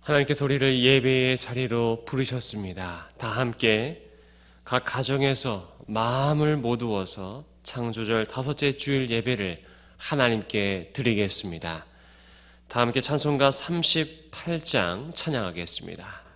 하나님께서 우리를 예배의 자리로 부르셨습니다. 다 함께 각 가정에서 마음을 모두어서 창조절 5째 주일 예배를 하나님께 드리겠습니다. 다 함께 찬송가 38장 찬양하겠습니다.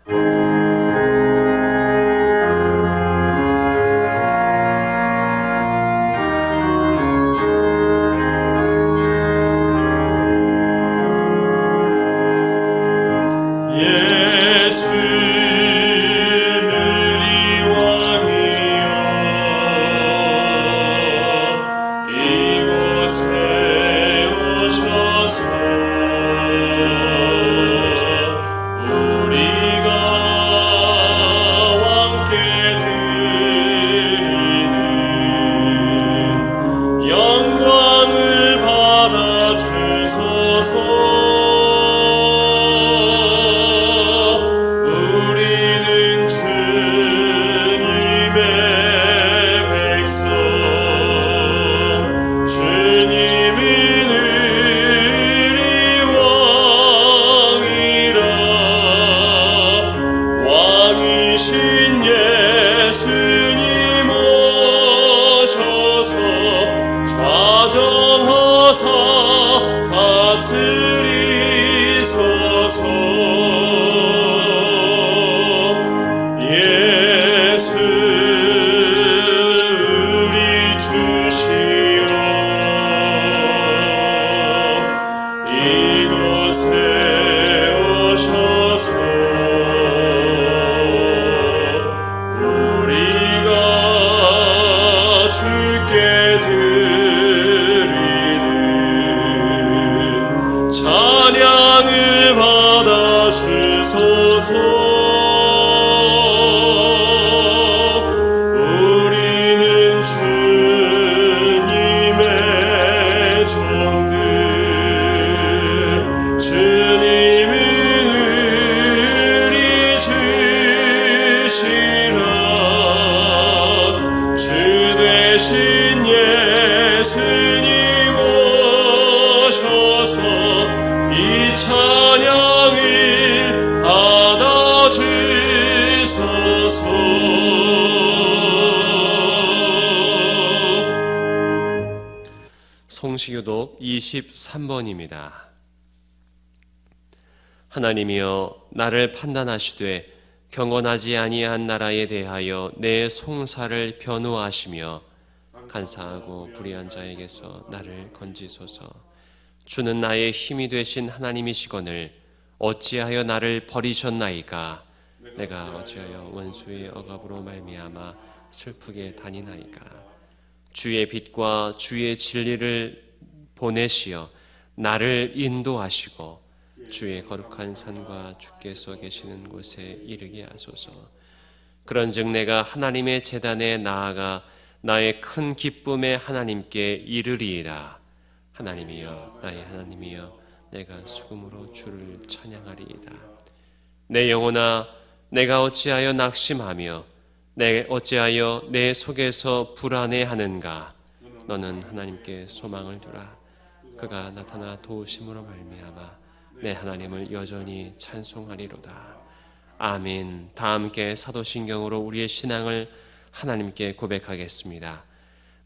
성시교독 23번입니다. 하나님이여 나를 판단하시되 경건하지 아니한 나라에 대하여 내 송사를 변호하시며 간사하고 불의한 자에게서 나를 건지소서. 주는 나의 힘이 되신 하나님이시거늘 어찌하여 나를 버리셨나이까? 내가 어찌하여 원수의 억압으로 말미암아 슬프게 다니나이까? 주의 빛과 주의 진리를 보내시어 나를 인도하시고 주의 거룩한 산과 주께서 계시는 곳에 이르게 하소서. 그런즉 내가 하나님의 제단에 나아가 나의 큰 기쁨의 하나님께 이르리이다. 하나님이여 나의 하나님이여 내가 수금으로 주를 찬양하리이다. 내 영혼아 내가 어찌하여 낙심하며 어찌하여 내 속에서 불안해하는가? 너는 하나님께 소망을 두라. 그가 나타나 도우심으로 말미암아 내 하나님을 여전히 찬송하리로다. 아멘. 다 함께 사도신경으로 우리의 신앙을 하나님께 고백하겠습니다.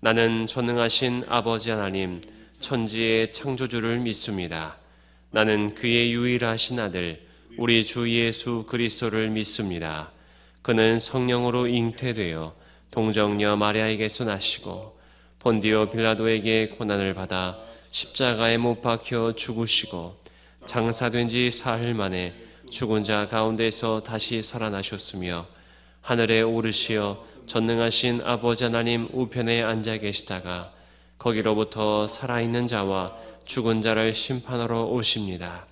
나는 전능하신 아버지 하나님 천지의 창조주를 믿습니다. 나는 그의 유일하신 아들 우리 주 예수 그리스도를 믿습니다. 그는 성령으로 잉태되어 동정녀 마리아에게서 나시고 본디오 빌라도에게 고난을 받아 십자가에 못 박혀 죽으시고 장사된 지 사흘 만에 죽은 자 가운데서 다시 살아나셨으며 하늘에 오르시어 전능하신 아버지 하나님 우편에 앉아 계시다가 거기로부터 살아있는 자와 죽은 자를 심판하러 오십니다.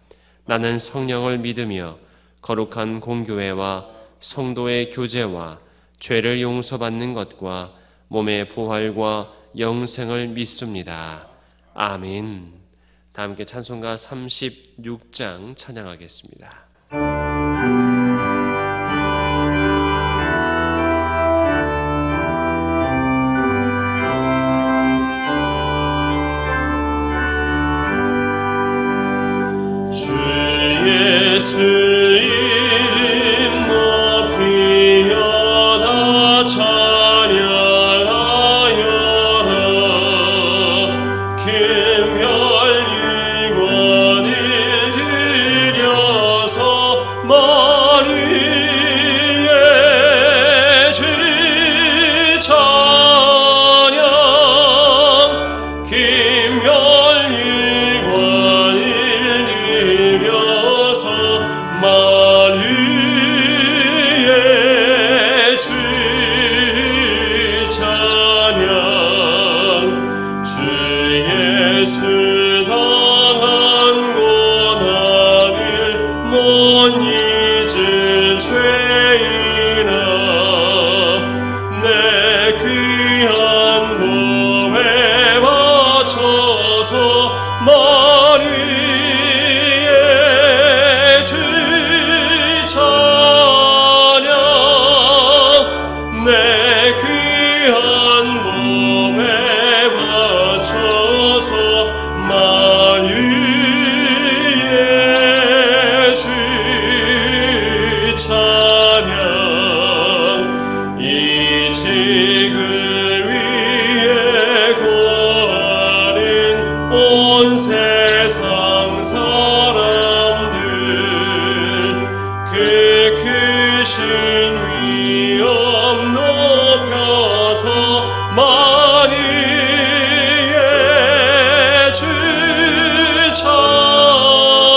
나는 성령을 믿으며 거룩한 공교회와 성도의 교제와 죄를 용서받는 것과 몸의 부활과 영생을 믿습니다. 아멘. 다 함께 찬송가 36장 찬양하겠습니다. 주 예수 위엄 높여서 만유의 주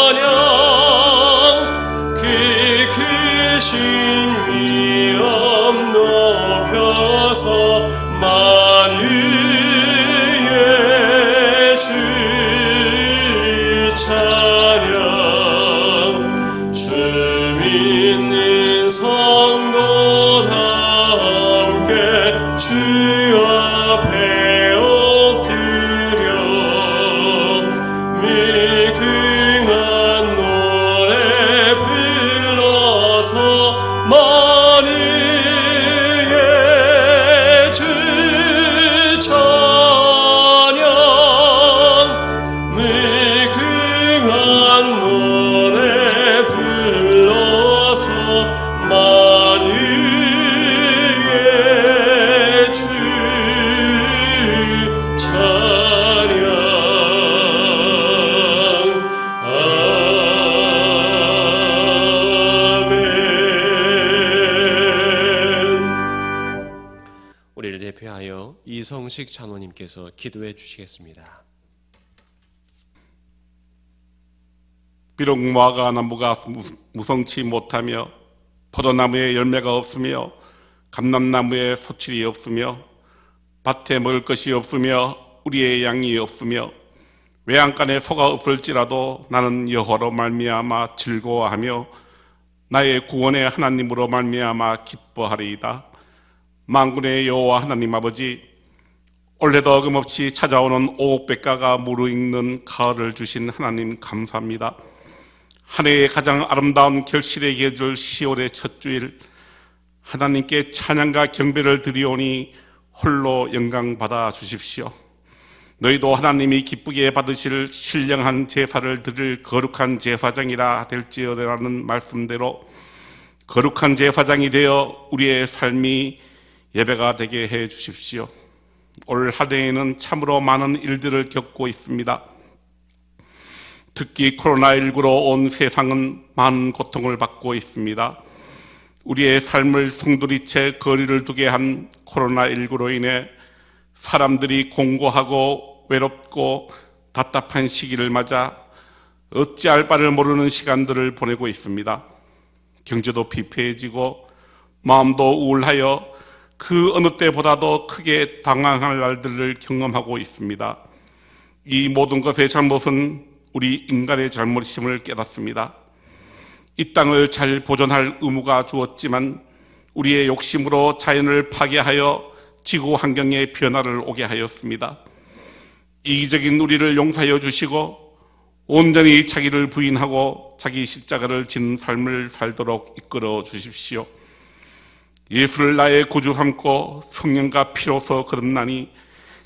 찬양 그 크신 위엄 높여서 만유의 주 찬양 주 믿는 성도 다 함께 주 앞에 엎드려 미등한 노래 불러서 만유의 주 찬양 미등한 노래 불러서 만유의 주 찬양 아멘. 우리를 대표하여 이성식 장로님께서 기도해 주시겠습니다. 비록 무화과 나무가 무성치 못하며 포도나무에 열매가 없으며 감람나무에 소출이 없으며 밭에 먹을 것이 없으며 우리의 양이 없으며 외양간에 소가 없을지라도 나는 여호와로 말미암아 즐거워하며 나의 구원의 하나님으로 말미암아 기뻐하리이다. 만군의 여호와 하나님 아버지, 올해도 어김없이 찾아오는 오곡백과가 무르익는 가을을 주신 하나님 감사합니다. 한 해의 가장 아름다운 결실의 계절 10월의 첫 주일, 하나님께 찬양과 경배를 드리오니 홀로 영광 받아 주십시오. 너희도 하나님이 기쁘게 받으실 신령한 제사를 드릴 거룩한 제사장이라 될지어라는 말씀대로 거룩한 제사장이 되어 우리의 삶이 예배가 되게 해 주십시오. 올 한 해에는 참으로 많은 일들을 겪고 있습니다. 특히 코로나19로 온 세상은 많은 고통을 받고 있습니다. 우리의 삶을 송두리째 거리를 두게 한 코로나19로 인해 사람들이 공고하고 외롭고 답답한 시기를 맞아 어찌할 바를 모르는 시간들을 보내고 있습니다. 경제도 피폐해지고 마음도 우울하여 그 어느 때보다도 크게 당황할 날들을 경험하고 있습니다. 이 모든 것의 잘못은 우리 인간의 잘못임을 깨닫습니다. 이 땅을 잘 보존할 의무가 주었지만 우리의 욕심으로 자연을 파괴하여 지구 환경에 변화를 오게 하였습니다. 이기적인 우리를 용서하여 주시고 온전히 자기를 부인하고 자기 십자가를 지는 삶을 살도록 이끌어 주십시오. 예수를 나의 구주 삼고 성령과 피로서 거듭나니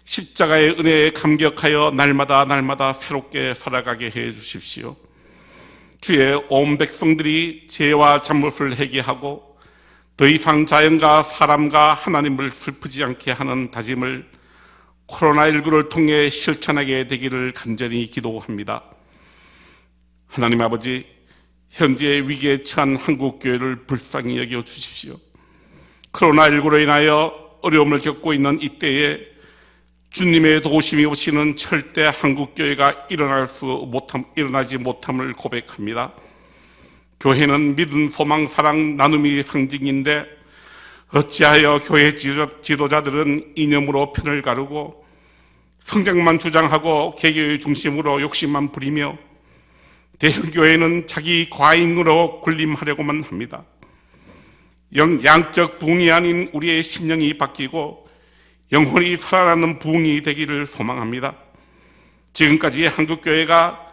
십자가의 은혜에 감격하여 날마다 새롭게 살아가게 해 주십시오. 주의 온 백성들이 죄와 잘못을 회개하고 더 이상 자연과 사람과 하나님을 슬프지 않게 하는 다짐을 코로나19를 통해 실천하게 되기를 간절히 기도합니다. 하나님 아버지, 현재 위기에 처한 한국교회를 불쌍히 여겨 주십시오. 코로나19로 인하여 어려움을 겪고 있는 이때에 주님의 도우심이 없이는 절대 한국교회가 일어나지 못함을 고백합니다. 교회는 믿음, 소망, 사랑, 나눔이 상징인데 어찌하여 교회 지도자들은 이념으로 편을 가르고 성경만 주장하고 개교의 중심으로 욕심만 부리며 대형교회는 자기 과잉으로 군림하려고만 합니다. 양적 부흥이 아닌 우리의 심령이 바뀌고 영혼이 살아나는 부흥이 되기를 소망합니다. 지금까지 한국교회가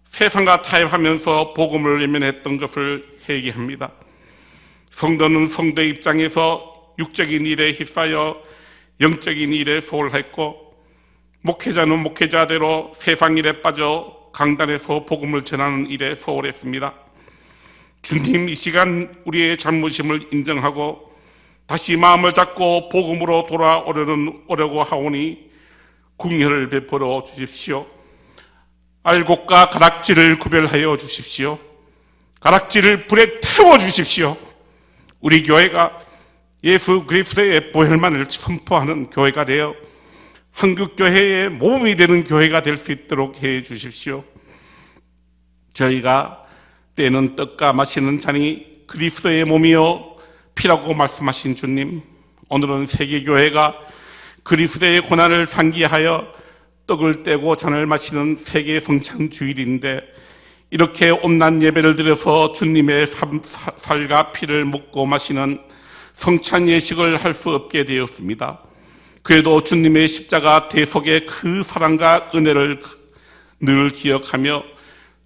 세상과 타협하면서 복음을 외면했던 것을 회개합니다. 성도는 성도의 입장에서 육적인 일에 휩싸여 영적인 일에 소홀했고, 목회자는 목회자대로 세상 일에 빠져 강단에서 복음을 전하는 일에 소홀했습니다. 주님, 이 시간 우리의 잘못임을 인정하고 다시 마음을 잡고 복음으로 돌아오려고 하오니 긍휼을 베풀어 주십시오. 알곡과 가락지를 구별하여 주십시오. 가락지를 불에 태워 주십시오. 우리 교회가 예수 그리스도의 보혈만을 선포하는 교회가 되어 한국교회의 모범이 되는 교회가 될 수 있도록 해 주십시오. 저희가 때는 떡과 마시는 잔이 그리스도의 몸이요 피라고 말씀하신 주님, 오늘은 세계교회가 그리스도의 고난을 상기하여 떡을 떼고 잔을 마시는 세계 성찬 주일인데, 이렇게 온난 예배를 드려서 주님의 살과 피를 먹고 마시는 성찬 예식을 할 수 없게 되었습니다. 그래도 주님의 십자가 대속의 그 사랑과 은혜를 늘 기억하며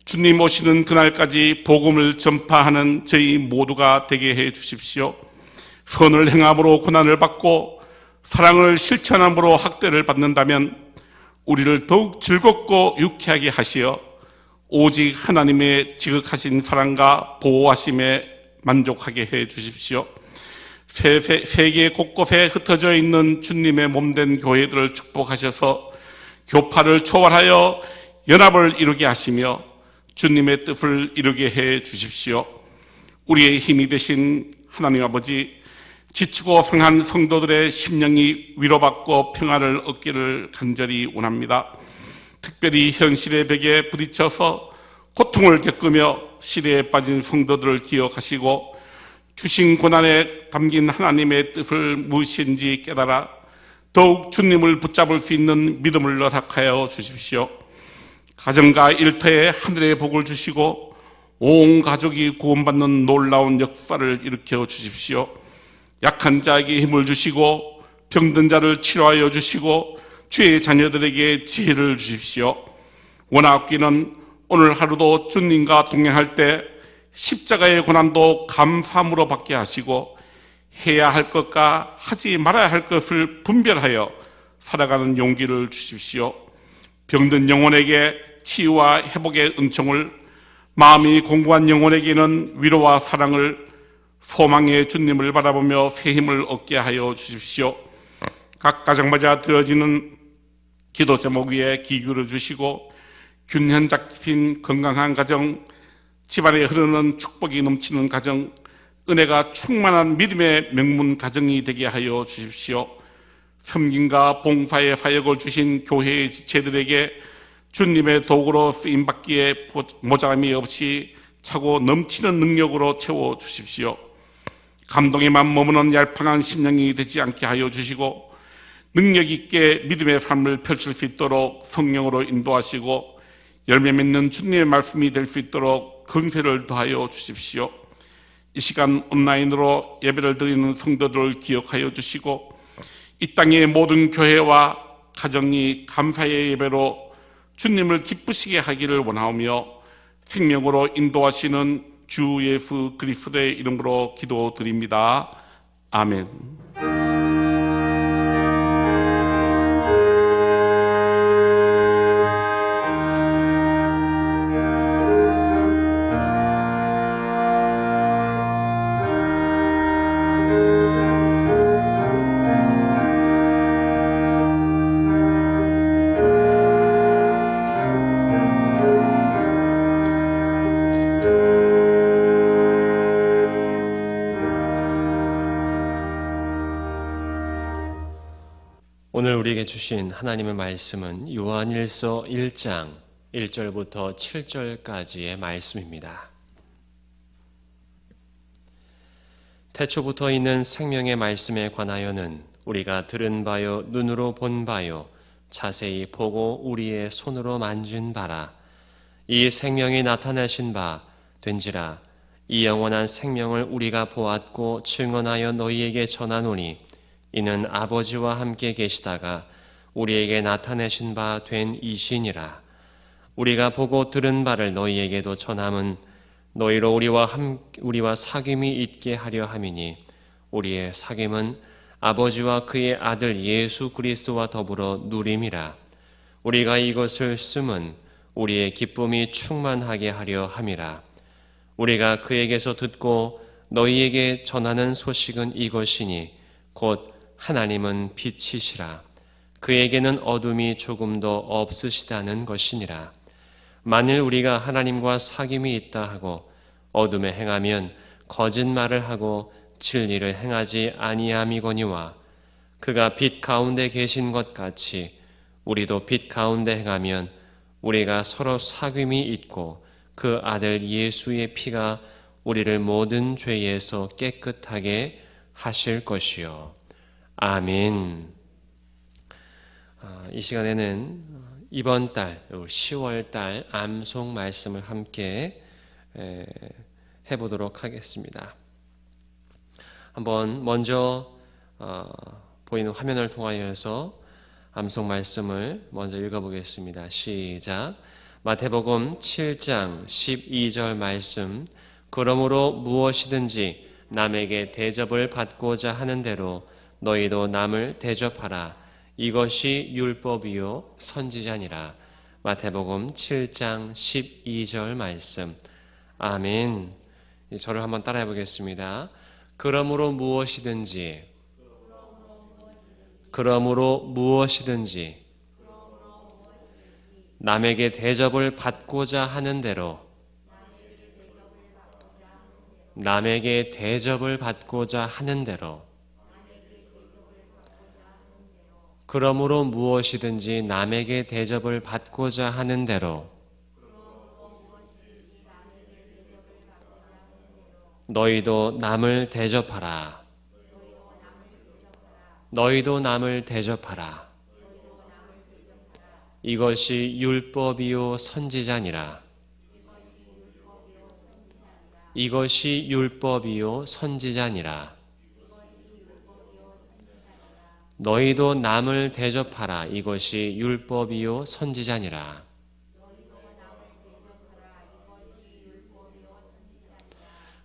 주님 오시는 그날까지 복음을 전파하는 저희 모두가 되게 해 주십시오. 선을 행함으로 고난을 받고 사랑을 실천함으로 학대를 받는다면 우리를 더욱 즐겁고 유쾌하게 하시어 오직 하나님의 지극하신 사랑과 보호하심에 만족하게 해 주십시오. 세계 곳곳에 흩어져 있는 주님의 몸된 교회들을 축복하셔서 교파를 초월하여 연합을 이루게 하시며 주님의 뜻을 이루게 해 주십시오. 우리의 힘이 되신 하나님 아버지, 지치고 상한 성도들의 심령이 위로받고 평안을 얻기를 간절히 원합니다. 특별히 현실의 벽에 부딪혀서 고통을 겪으며 시대에 빠진 성도들을 기억하시고 주신 고난에 담긴 하나님의 뜻을 무엇인지 깨달아 더욱 주님을 붙잡을 수 있는 믿음을 허락하여 주십시오. 가정과 일터에 하늘의 복을 주시고 온 가족이 구원받는 놀라운 역사를 일으켜 주십시오. 약한 자에게 힘을 주시고 병든 자를 치료하여 주시고 주의 자녀들에게 지혜를 주십시오. 원하옵기는 오늘 하루도 주님과 동행할 때 십자가의 고난도 감사함으로 받게 하시고 해야 할 것과 하지 말아야 할 것을 분별하여 살아가는 용기를 주십시오. 병든 영혼에게 치유와 회복의 은총을, 마음이 공고한 영혼에게는 위로와 사랑을, 소망의 주님을 바라보며 새 힘을 얻게 하여 주십시오. 각 가정마다 드려지는 기도 제목 위에 귀 기울여 주시고 균형 잡힌 건강한 가정, 집안에 흐르는 축복이 넘치는 가정, 은혜가 충만한 믿음의 명문 가정이 되게 하여 주십시오. 섬김과 봉사의 사역을 주신 교회의 지체들에게 주님의 도구로 쓰임받기에 모자람이 없이 차고 넘치는 능력으로 채워 주십시오. 감동에만 머무는 얄팍한 심령이 되지 않게 하여 주시고 능력 있게 믿음의 삶을 펼칠 수 있도록 성령으로 인도하시고 열매 맺는 주님의 말씀이 될 수 있도록 건세를 더하여 주십시오. 이 시간 온라인으로 예배를 드리는 성도들을 기억하여 주시고 이 땅의 모든 교회와 가정이 감사의 예배로 주님을 기쁘시게 하기를 원하오며 생명으로 인도하시는 주 예수 그리스도의 이름으로 기도드립니다. 아멘. 오늘 우리에게 주신 하나님의 말씀은 요한일서 1장 1절부터 7절까지의 말씀입니다. 태초부터 있는 생명의 말씀에 관하여는 우리가 들은 바요 눈으로 본 바요 자세히 보고 우리의 손으로 만진 바라. 이 생명이 나타내신 바 된지라. 이 영원한 생명을 우리가 보았고 증언하여 너희에게 전하노니 이는 아버지와 함께 계시다가 우리에게 나타내신 바 된 이신이라. 우리가 보고 들은 바를 너희에게도 전함은 너희로 우리와 사귐이 있게 하려 함이니 우리의 사귐은 아버지와 그의 아들 예수 그리스도와 더불어 누림이라. 우리가 이것을 쓰면 우리의 기쁨이 충만하게 하려 함이라. 우리가 그에게서 듣고 너희에게 전하는 소식은 이것이니 곧 하나님은 빛이시라. 그에게는 어둠이 조금도 없으시다는 것이니라. 만일 우리가 하나님과 사귐이 있다 하고 어둠에 행하면 거짓말을 하고 진리를 행하지 아니함이거니와 그가 빛 가운데 계신 것 같이 우리도 빛 가운데 행하면 우리가 서로 사귐이 있고 그 아들 예수의 피가 우리를 모든 죄에서 깨끗하게 하실 것이요. 아멘. 이 시간에는 이번 달 10월 달 암송 말씀을 함께 해보도록 하겠습니다. 한번 먼저 보이는 화면을 통하여서 암송 말씀을 먼저 읽어보겠습니다. 시작. 마태복음 7장 12절 말씀. 그러므로 무엇이든지 남에게 대접을 받고자 하는 대로 너희도 남을 대접하라. 이것이 율법이요 선지자니라. 마태복음 7장 12절 말씀. 아멘. 저를 한번 따라해 보겠습니다. 그러므로 무엇이든지 남에게 대접을 받고자 하는 대로 그러므로 무엇이든지 남에게 대접을 받고자 하는 대로 너희도 남을 대접하라. 이것이 율법이요 선지자니라. 너희도 남을 대접하라. 이것이 율법이요 선지자니라.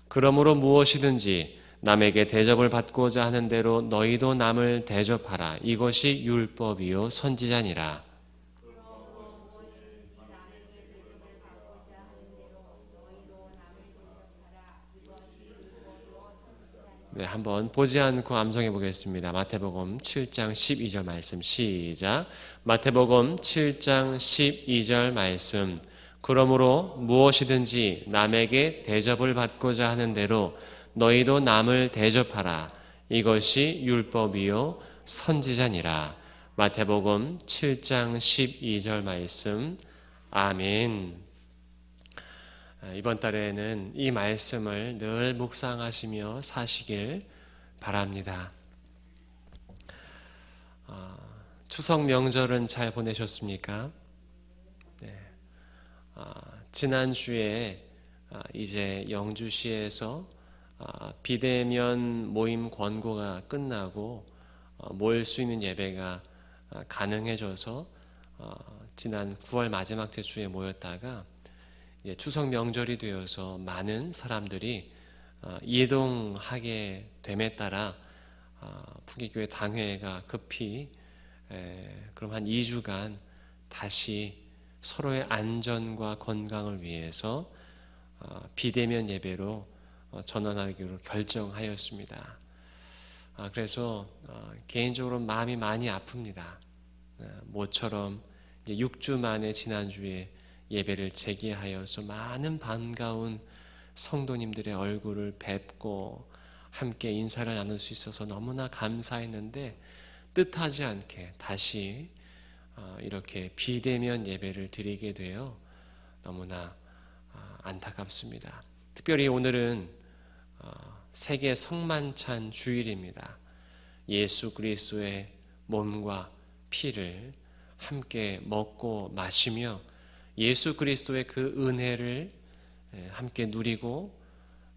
그러므로 무엇이든지 남에게 대접을 받고자 하는 대로 너희도 남을 대접하라. 이것이 율법이요 선지자니라. 네, 한번 보지 않고 암송해 보겠습니다. 마태복음 7장 12절 말씀 시작. 마태복음 7장 12절 말씀. 그러므로 무엇이든지 남에게 대접을 받고자 하는 대로 너희도 남을 대접하라. 이것이 율법이요 선지자니라. 마태복음 7장 12절 말씀. 아멘. 이번 달에는 이 말씀을 늘 묵상하시며 사시길 바랍니다. 추석 명절은 잘 보내셨습니까? 네. 지난주에 이제 영주시에서 비대면 모임 권고가 끝나고 모일 수 있는 예배가 가능해져서 지난 9월 마지막 주에 모였다가 추석 명절이 되어서 많은 사람들이 이동하게 됨에 따라 풍기교회 당회가 급히 그럼 한 2주간 다시 서로의 안전과 건강을 위해서 비대면 예배로 전환하기로 결정하였습니다. 그래서 개인적으로 마음이 많이 아픕니다. 모처럼 이제 6주 만에 지난주에 예배를 재개하여서 많은 반가운 성도님들의 얼굴을 뵙고 함께 인사를 나눌 수 있어서 너무나 감사했는데 뜻하지 않게 다시 이렇게 비대면 예배를 드리게 되어 너무나 안타깝습니다. 특별히 오늘은 세계 성만찬 주일입니다. 예수 그리스도의 몸과 피를 함께 먹고 마시며 예수 그리스도의 그 은혜를 함께 누리고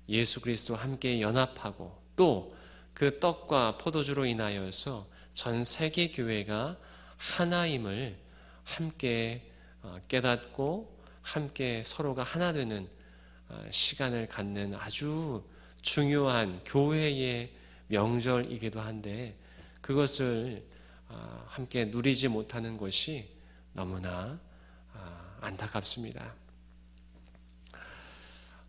예수 그리스도와 함께 연합하고 또 그 떡과 포도주로 인하여서 전 세계 교회가 하나임을 함께 깨닫고 함께 서로가 하나 되는 시간을 갖는 아주 중요한 교회의 명절이기도 한데 그것을 함께 누리지 못하는 것이 너무나 안타깝습니다.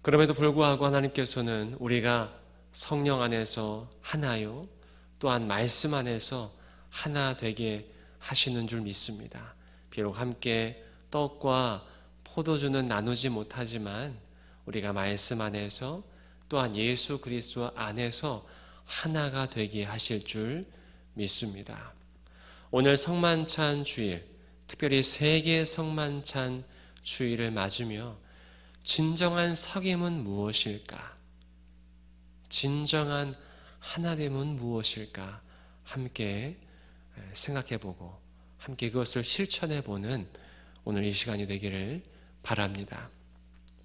그럼에도 불구하고 하나님께서는 우리가 성령 안에서 하나요 또한 말씀 안에서 하나 되게 하시는 줄 믿습니다. 비록 함께 떡과 포도주는 나누지 못하지만 우리가 말씀 안에서 또한 예수 그리스도 안에서 하나가 되게 하실 줄 믿습니다. 오늘 성만찬 주일, 특별히 세계 성만찬 주일을 맞으며 진정한 사귐은 무엇일까? 진정한 하나됨은 무엇일까? 함께 생각해보고 함께 그것을 실천해보는 오늘 이 시간이 되기를 바랍니다.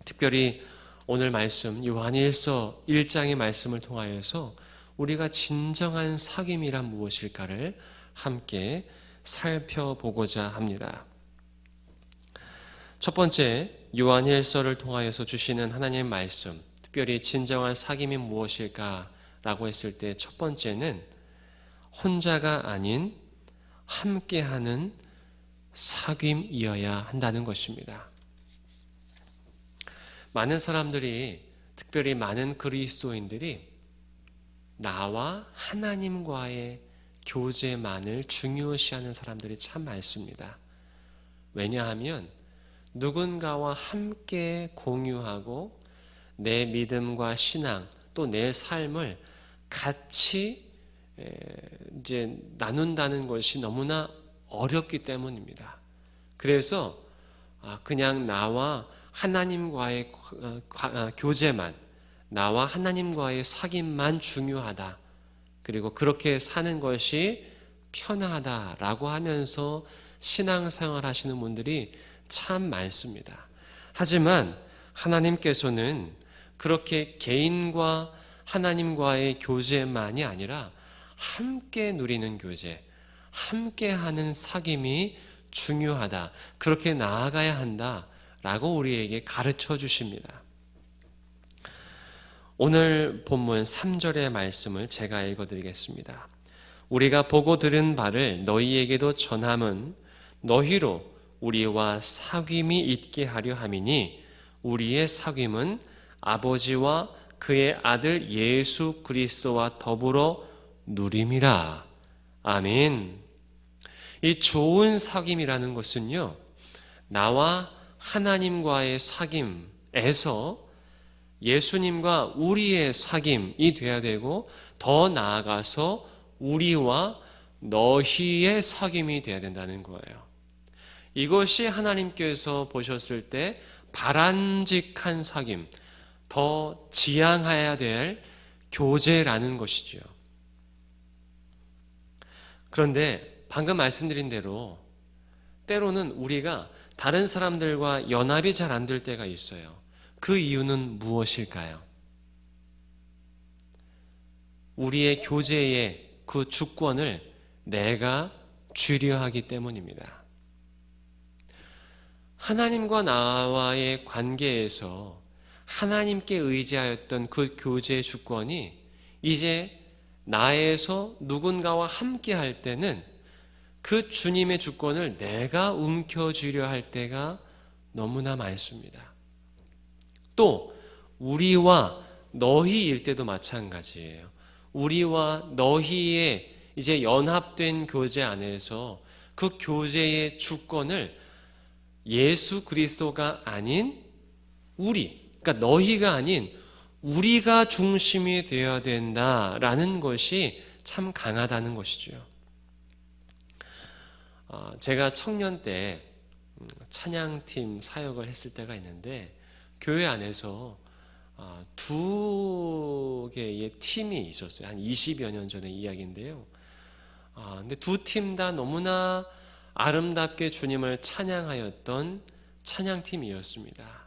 특별히 오늘 말씀 요한일서 1장의 말씀을 통하여서 우리가 진정한 사귐이란 무엇일까를 함께 살펴보고자 합니다. 첫 번째, 요한일서를 통하여서 주시는 하나님의 말씀, 특별히 진정한 사귐이 무엇일까라고 했을 때 첫 번째는 혼자가 아닌 함께하는 사귐이어야 한다는 것입니다. 많은 사람들이, 특별히 많은 그리스도인들이 나와 하나님과의 교제만을 중요시하는 사람들이 참 많습니다. 왜냐하면 누군가와 함께 공유하고 내 믿음과 신앙 또 내 삶을 같이 이제 나눈다는 것이 너무나 어렵기 때문입니다. 그래서 그냥 나와 하나님과의 교제만, 나와 하나님과의 사귐만 중요하다. 그리고 그렇게 사는 것이 편하다라고 하면서 신앙생활 하시는 분들이 참 많습니다. 하지만 하나님께서는 그렇게 개인과 하나님과의 교제만이 아니라 함께 누리는 교제, 함께하는 사귐이 중요하다. 그렇게 나아가야 한다라고 우리에게 가르쳐 주십니다. 오늘 본문 3절의 말씀을 제가 읽어드리겠습니다. 우리가 보고 들은 바를 너희에게도 전함은 너희로 우리와 사귐이 있게 하려 함이니 우리의 사귐은 아버지와 그의 아들 예수 그리스도와 더불어 누림이라. 아멘. 이 좋은 사귐이라는 것은요, 나와 하나님과의 사귐에서 예수님과 우리의 사귐이 되어야 되고, 더 나아가서 우리와 너희의 사귐이 되어야 된다는 거예요. 이것이 하나님께서 보셨을 때 바람직한 사귐, 더 지향해야 될 교제라는 것이죠. 그런데 방금 말씀드린 대로 때로는 우리가 다른 사람들과 연합이 잘 안 될 때가 있어요. 그 이유는 무엇일까요? 우리의 교제의 그 주권을 내가 쥐려 하기 때문입니다. 하나님과 나와의 관계에서 하나님께 의지하였던 그 교제의 주권이 이제 나에서 누군가와 함께 할 때는 그 주님의 주권을 내가 움켜쥐려 할 때가 너무나 많습니다. 또 우리와 너희일 때도 마찬가지예요. 우리와 너희의 이제 연합된 교제 안에서 그 교제의 주권을 예수 그리스도가 아닌 우리, 그러니까 너희가 아닌 우리가 중심이 되어야 된다라는 것이 참 강하다는 것이죠. 제가 청년 때 찬양팀 사역을 했을 때가 있는데 교회 안에서 두 개의 팀이 있었어요. 한 20여 년 전의 이야기인데요. 근데 두 팀 다 너무나 아름답게 주님을 찬양하였던 찬양팀이었습니다.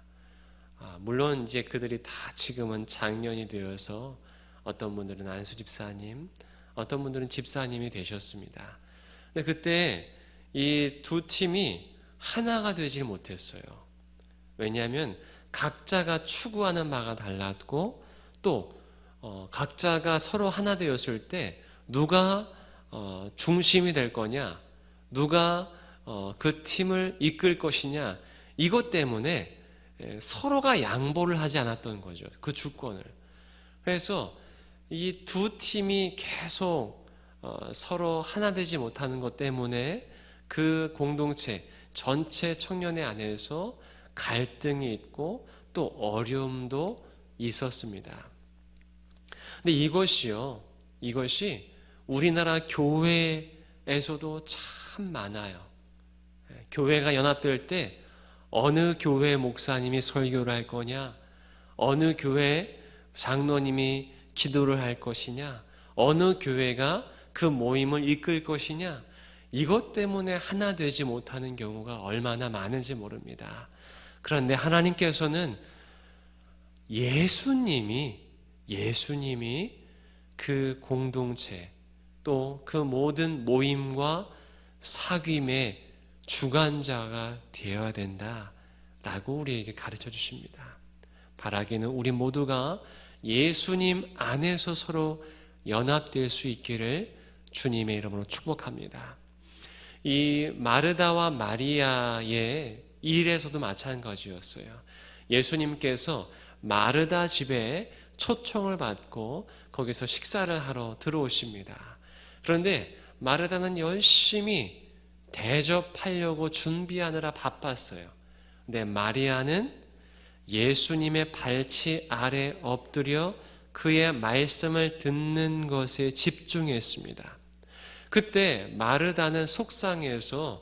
물론 이제 그들이 다 지금은 장년이 되어서 어떤 분들은 안수 집사님, 어떤 분들은 집사님이 되셨습니다. 근데 그때 이 두 팀이 하나가 되지 못했어요. 왜냐하면 각자가 추구하는 바가 달랐고 또 각자가 서로 하나 되었을 때 누가 중심이 될 거냐, 누가 그 팀을 이끌 것이냐, 이것 때문에 서로가 양보를 하지 않았던 거죠. 그 주권을. 그래서 이 두 팀이 계속 서로 하나 되지 못하는 것 때문에 그 공동체 전체 청년회 안에서 갈등이 있고 또 어려움도 있었습니다. 근데 이것이요, 이것이 우리나라 교회에서도 참 많아요. 교회가 연합될 때 어느 교회 목사님이 설교를 할 거냐, 어느 교회 장로님이 기도를 할 것이냐, 어느 교회가 그 모임을 이끌 것이냐, 이것 때문에 하나 되지 못하는 경우가 얼마나 많은지 모릅니다. 그런데 하나님께서는 예수님이 그 공동체 또 그 모든 모임과 사귐의 주관자가 되어야 된다라고 우리에게 가르쳐 주십니다. 바라기는 우리 모두가 예수님 안에서 서로 연합될 수 있기를 주님의 이름으로 축복합니다. 이 마르다와 마리아의 일에서도 마찬가지였어요. 예수님께서 마르다 집에 초청을 받고 거기서 식사를 하러 들어오십니다. 그런데 마르다는 열심히 대접하려고 준비하느라 바빴어요. 근데 마리아는 예수님의 발치 아래 엎드려 그의 말씀을 듣는 것에 집중했습니다. 그때 마르다는 속상해서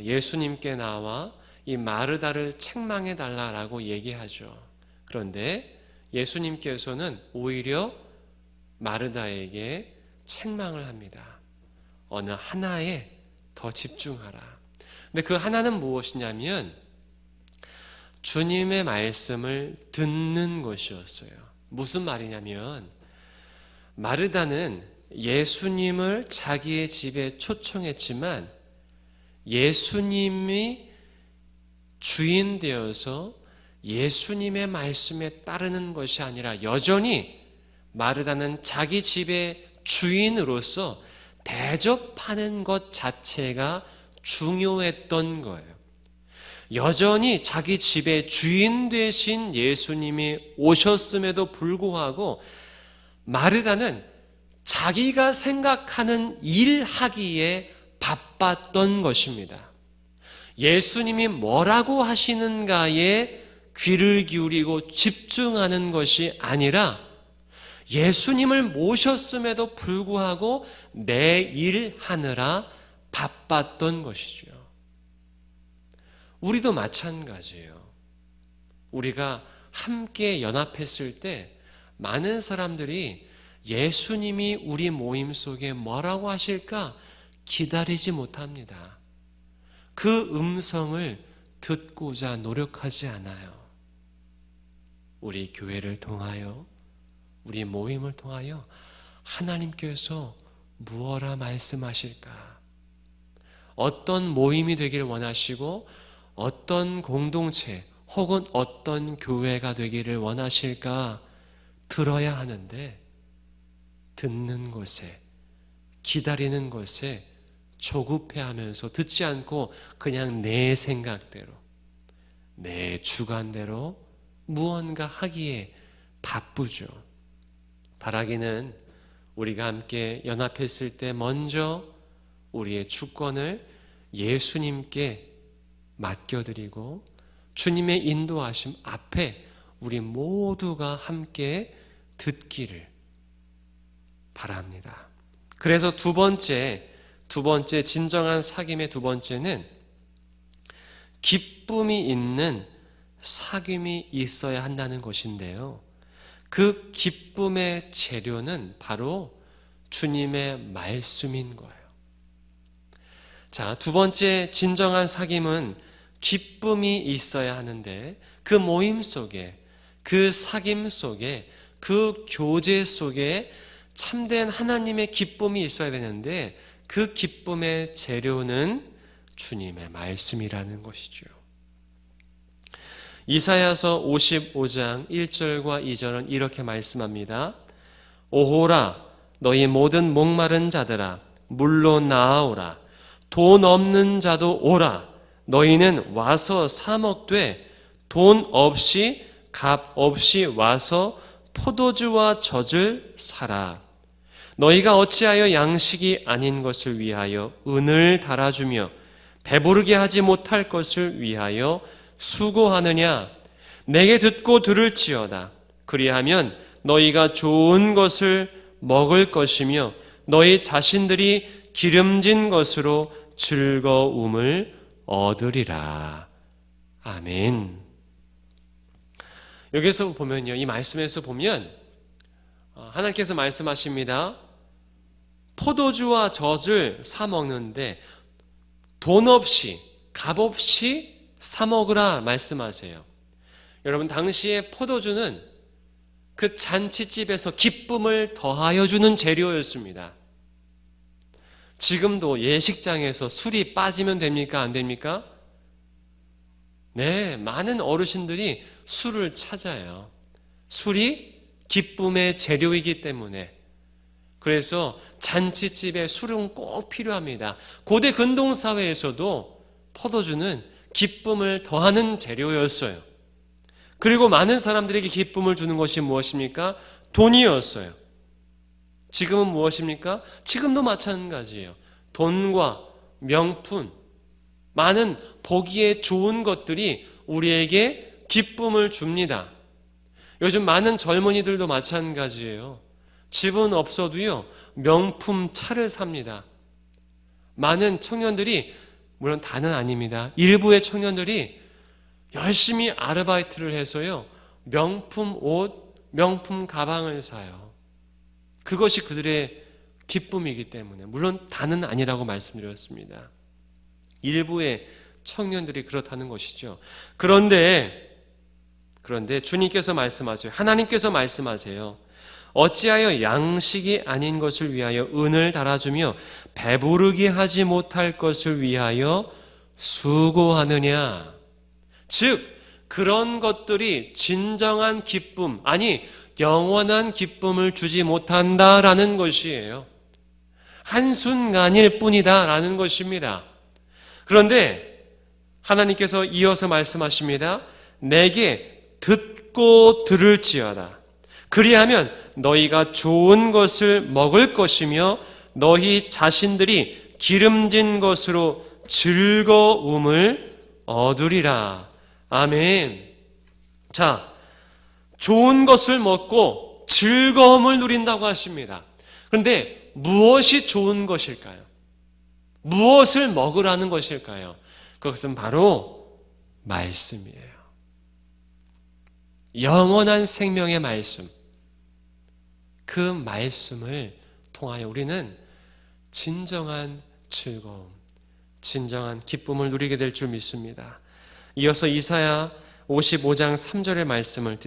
예수님께 나와 이 마르다를 책망해 달라고 얘기하죠. 그런데 예수님께서는 오히려 마르다에게 책망을 합니다. 어느 하나에 더 집중하라. 근데 그 하나는 무엇이냐면 주님의 말씀을 듣는 것이었어요. 무슨 말이냐면 마르다는 예수님을 자기의 집에 초청했지만 예수님이 주인 되어서 예수님의 말씀에 따르는 것이 아니라 여전히 마르다는 자기 집의 주인으로서 대접하는 것 자체가 중요했던 거예요. 여전히 자기 집의 주인 되신 예수님이 오셨음에도 불구하고 마르다는 자기가 생각하는 일하기에 바빴던 것입니다. 예수님이 뭐라고 하시는가에 귀를 기울이고 집중하는 것이 아니라 예수님을 모셨음에도 불구하고 내 일하느라 바빴던 것이죠. 우리도 마찬가지예요. 우리가 함께 연합했을 때 많은 사람들이 예수님이 우리 모임 속에 뭐라고 하실까 기다리지 못합니다. 그 음성을 듣고자 노력하지 않아요. 우리 교회를 통하여, 우리 모임을 통하여 하나님께서 무엇라 말씀하실까? 어떤 모임이 되기를 원하시고 어떤 공동체 혹은 어떤 교회가 되기를 원하실까 들어야 하는데 듣는 것에, 기다리는 것에 조급해하면서 듣지 않고 그냥 내 생각대로, 내 주관대로 무언가 하기에 바쁘죠. 바라기는 우리가 함께 연합했을 때 먼저 우리의 주권을 예수님께 맡겨드리고 주님의 인도하심 앞에 우리 모두가 함께 듣기를 바랍니다. 그래서 두 번째 진정한 사귐의 두 번째는 기쁨이 있는 사귐이 있어야 한다는 것인데요. 그 기쁨의 재료는 바로 주님의 말씀인 거예요. 자, 두 번째 진정한 사귐은 기쁨이 있어야 하는데 그 모임 속에, 그 사귐 속에, 그 교제 속에 참된 하나님의 기쁨이 있어야 되는데 그 기쁨의 재료는 주님의 말씀이라는 것이죠. 이사야서 55장 1절과 2절은 이렇게 말씀합니다. 오호라 너희 모든 목마른 자들아 물로 나아오라. 돈 없는 자도 오라. 너희는 와서 사 먹되 돈 없이 값 없이 와서 포도주와 젖을 사라. 너희가 어찌하여 양식이 아닌 것을 위하여 은을 달아주며 배부르게 하지 못할 것을 위하여 수고하느냐? 내게 듣고 들을지어다. 그리하면 너희가 좋은 것을 먹을 것이며 너희 자신들이 기름진 것으로 즐거움을 얻으리라. 아멘. 여기서 보면요, 이 말씀에서 보면 하나님께서 말씀하십니다. 포도주와 젖을 사 먹는데 돈 없이 값 없이 사 먹으라 말씀하세요. 여러분, 당시에 포도주는 그 잔치집에서 기쁨을 더하여 주는 재료였습니다. 지금도 예식장에서 술이 빠지면 됩니까? 안 됩니까? 네, 많은 어르신들이 술을 찾아요. 술이 기쁨의 재료이기 때문에. 그래서 잔치집에 술은 꼭 필요합니다. 고대 근동사회에서도 포도주는 기쁨을 더하는 재료였어요. 그리고 많은 사람들에게 기쁨을 주는 것이 무엇입니까? 돈이었어요. 지금은 무엇입니까? 지금도 마찬가지예요. 돈과 명품, 많은 보기에 좋은 것들이 우리에게 기쁨을 줍니다. 요즘 많은 젊은이들도 마찬가지예요. 집은 없어도요, 명품 차를 삽니다. 많은 청년들이, 물론 다는 아닙니다. 일부의 청년들이 열심히 아르바이트를 해서요, 명품 옷, 명품 가방을 사요. 그것이 그들의 기쁨이기 때문에, 물론 다는 아니라고 말씀드렸습니다. 일부의 청년들이 그렇다는 것이죠. 그런데 주님께서 말씀하세요. 하나님께서 말씀하세요. 어찌하여 양식이 아닌 것을 위하여 은을 달아주며 배부르게 하지 못할 것을 위하여 수고하느냐. 즉 그런 것들이 진정한 기쁨, 아니 영원한 기쁨을 주지 못한다라는 것이에요. 한순간일 뿐이다라는 것입니다. 그런데 하나님께서 이어서 말씀하십니다. 내게 듣고 들을지어다. 그리하면 너희가 좋은 것을 먹을 것이며 너희 자신들이 기름진 것으로 즐거움을 얻으리라. 아멘. 자, 좋은 것을 먹고 즐거움을 누린다고 하십니다. 그런데 무엇이 좋은 것일까요? 무엇을 먹으라는 것일까요? 그것은 바로 말씀이에요. 영원한 생명의 말씀. 그 말씀을 통하여 우리는 진정한 즐거움, 진정한 기쁨을 누리게 될 줄 믿습니다. 이어서 이사야 55장 3절의 말씀을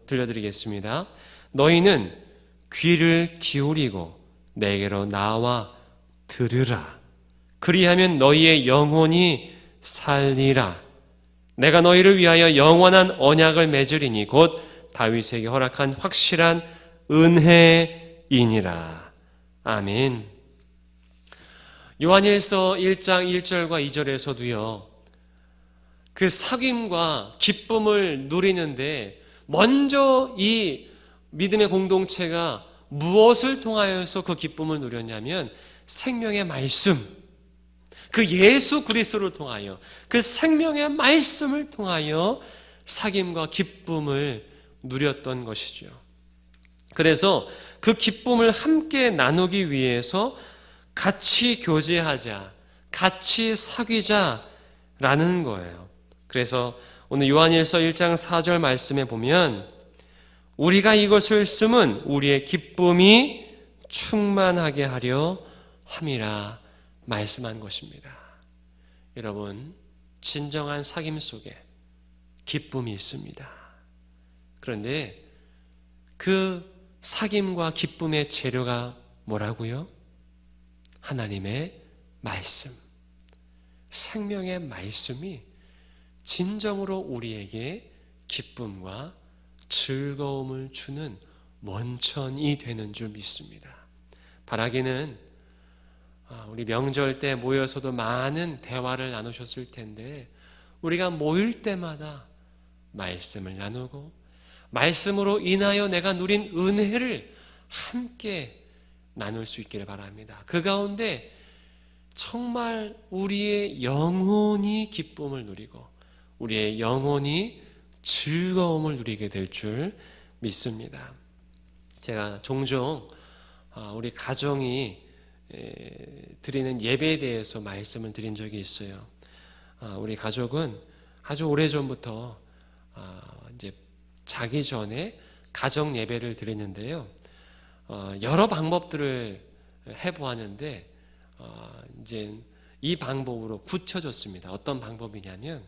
들려드리겠습니다. 너희는 귀를 기울이고 내게로 나와 들으라. 그리하면 너희의 영혼이 살리라. 내가 너희를 위하여 영원한 언약을 맺으리니 곧 다윗에게 허락한 확실한 은혜이니라. 아멘. 요한일서 1장 1절과 2절에서도요, 그 사귐과 기쁨을 누리는데 먼저 이 믿음의 공동체가 무엇을 통하여서 그 기쁨을 누렸냐면 생명의 말씀, 그 예수 그리스도를 통하여, 그 생명의 말씀을 통하여 사귐과 기쁨을 누렸던 것이죠. 그래서 그 기쁨을 함께 나누기 위해서 같이 교제하자, 같이 사귀자라는 거예요. 그래서 오늘 요한일서 1장 4절 말씀에 보면 우리가 이것을 쓰면 우리의 기쁨이 충만하게 하려 함이라 말씀한 것입니다. 여러분, 진정한 사귐 속에 기쁨이 있습니다. 그런데 그 사귐과 기쁨의 재료가 뭐라고요? 하나님의 말씀, 생명의 말씀이 진정으로 우리에게 기쁨과 즐거움을 주는 원천이 되는 줄 믿습니다. 바라기는 우리 명절 때 모여서도 많은 대화를 나누셨을 텐데 우리가 모일 때마다 말씀을 나누고 말씀으로 인하여 내가 누린 은혜를 함께 나눌 수 있기를 바랍니다. 그 가운데 정말 우리의 영혼이 기쁨을 누리고 우리의 영혼이 즐거움을 누리게 될 줄 믿습니다. 제가 종종 우리 가정이 드리는 예배에 대해서 말씀을 드린 적이 있어요. 우리 가족은 아주 오래전부터 이제 자기 전에 가정 예배를 드리는데요. 여러 방법들을 해보았는데 이제 이 방법으로 굳혀졌습니다. 어떤 방법이냐면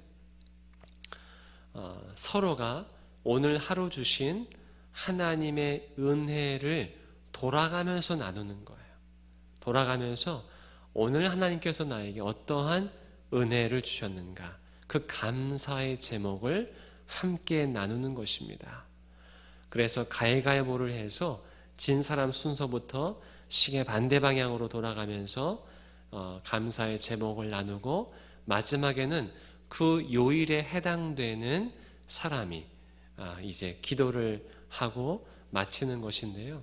서로가 오늘 하루 주신 하나님의 은혜를 돌아가면서 나누는 거예요. 돌아가면서 오늘 하나님께서 나에게 어떠한 은혜를 주셨는가, 그 감사의 제목을 함께 나누는 것입니다. 그래서 가위바위보를 해서 진 사람 순서부터 시계 반대 방향으로 돌아가면서 감사의 제목을 나누고, 마지막에는 그 요일에 해당되는 사람이 이제 기도를 하고 마치는 것인데요.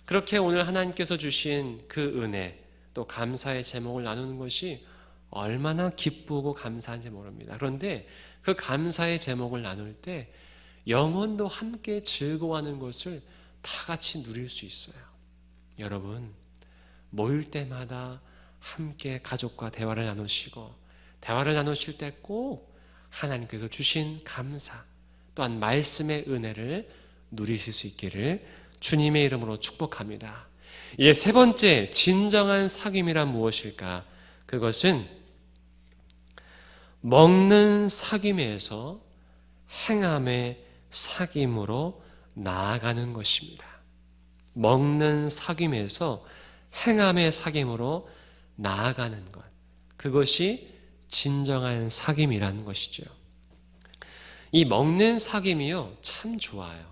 그렇게 오늘 하나님께서 주신 그 은혜, 또 감사의 제목을 나누는 것이 얼마나 기쁘고 감사한지 모릅니다. 그런데 그 감사의 제목을 나눌 때 영혼도 함께 즐거워하는 것을 다 같이 누릴 수 있어요. 여러분, 모일 때마다 함께 가족과 대화를 나누시고, 대화를 나누실 때 꼭 하나님께서 주신 감사, 또한 말씀의 은혜를 누리실 수 있기를 주님의 이름으로 축복합니다. 이제 세 번째, 진정한 사귐이란 무엇일까? 그것은 먹는 사귐에서 행함의 사귐으로 나아가는 것입니다. 먹는 사귐에서 행함의 사귐으로 나아가는 것, 그것이 진정한 사귐이라는 것이죠. 이 먹는 사귐이요, 참 좋아요.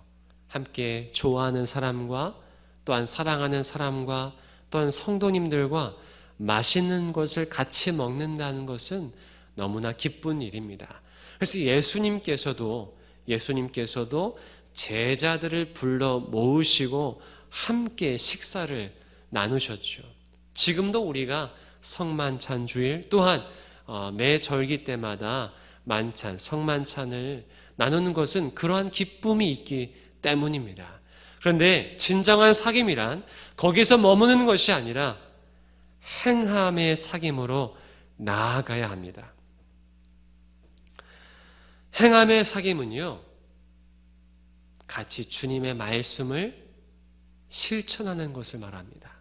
함께 좋아하는 사람과, 또한 사랑하는 사람과, 또한 성도님들과 맛있는 것을 같이 먹는다는 것은 너무나 기쁜 일입니다. 그래서 예수님께서도 제자들을 불러 모으시고 함께 식사를 나누셨죠. 지금도 우리가 성만찬 주일, 또한 매 절기 때마다 만찬, 성만찬을 나누는 것은 그러한 기쁨이 있기 때문입니다. 그런데 진정한 사귐이란 거기서 머무는 것이 아니라 행함의 사귐으로 나아가야 합니다. 행함의 사귐은요, 같이 주님의 말씀을 실천하는 것을 말합니다.